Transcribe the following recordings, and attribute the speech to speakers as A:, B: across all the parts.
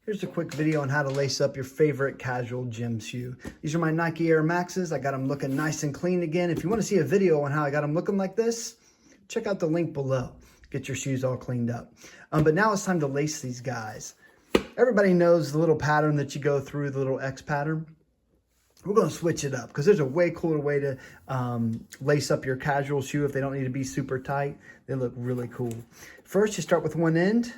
A: Here's a quick video on how to lace up your favorite casual gym shoe. These are my Nike Air Maxes. I got them looking nice and clean again. If you want to see a video on how I got them looking like this, check out the link below. Get your shoes all cleaned up. But now it's time to lace these guys. Everybody knows the little pattern that you go through, the little X pattern. We're going to switch it up because there's a way cooler way to lace up your casual shoe if they don't need to be super tight. They look really cool. First, you start with one end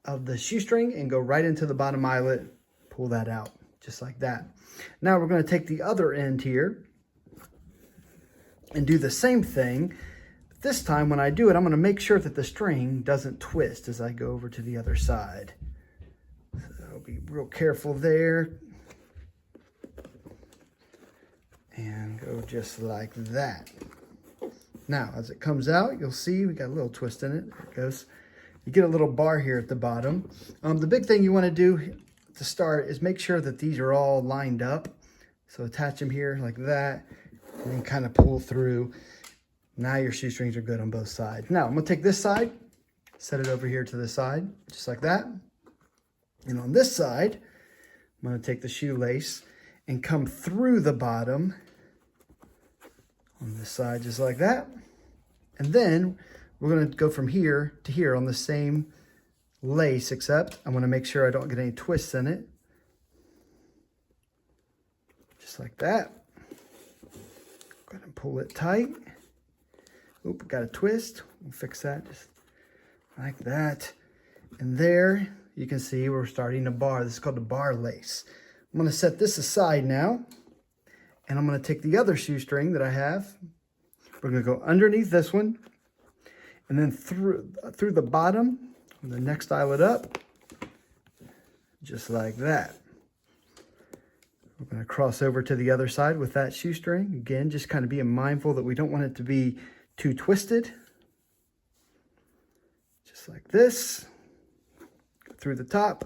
A: of the shoestring and go right into the bottom eyelet. Pull that out just like that. Now we're going to take the other end here and do the same thing. This time when I do it, I'm going to make sure that the string doesn't twist as I go over to the other side. So be real careful there. And go just like that. Now, as it comes out, you'll see we got a little twist in it. There it goes. You get a little bar here at the bottom. The big thing you want to do to start is make sure that these are all lined up. So attach them here like that, and then kind of pull through. Now your shoestrings are good on both sides. Now, I'm going to take this side, set it over here to the side, just like that. And on this side, I'm going to take the shoelace and come through the bottom on this side, just like that. And then we're going to go from here to here on the same lace, except I'm going to make sure I don't get any twists in it. Just like that. Go ahead and pull it tight. Oop, got a twist. We'll fix that just like that. And there you can see we're starting a bar. This is called the bar lace. I'm going to set this aside now. And I'm going to take the other shoestring that I have. We're going to go underneath this one. And then through the bottom, the next eyelet up, just like that. We're going to cross over to the other side with that shoestring. Again, just kind of being mindful that we don't want it to be too twisted. Just like this. Go through the top,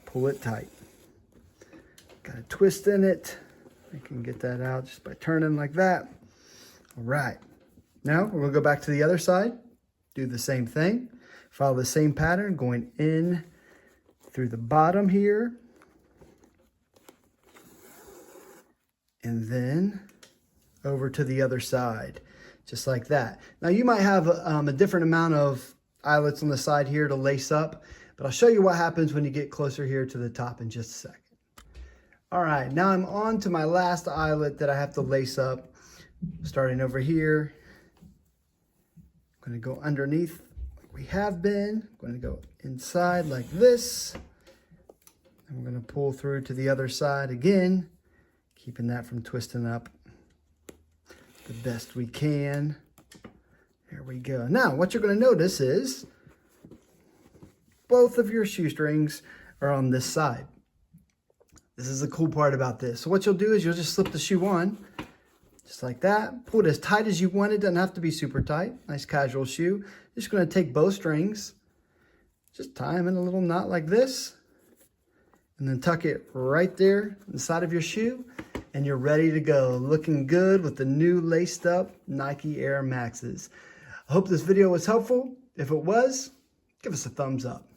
A: pull it tight. Got a twist in it. I can get that out just by turning like that. All right. Now we're going to go back to the other side, do the same thing, follow the same pattern, going in through the bottom here, and then over to the other side, just like that. Now you might have a different amount of eyelets on the side here to lace up, but I'll show you what happens when you get closer here to the top in just a second. All right, now I'm on to my last eyelet that I have to lace up, starting over here. I'm going to go underneath like we have been. I'm going to go inside like this. And we're going to pull through to the other side again, keeping that from twisting up the best we can. There we go. Now, what you're going to notice is both of your shoestrings are on this side. This is the cool part about this. So what you'll do is you'll just slip the shoe on, just like that. Pull it as tight as you want. It doesn't have to be super tight. Nice casual shoe. Just going to take both strings, just tie them in a little knot like this, and then tuck it right there inside of your shoe, and you're ready to go. Looking good with the new laced up Nike Air Maxes. I hope this video was helpful. If it was, give us a thumbs up.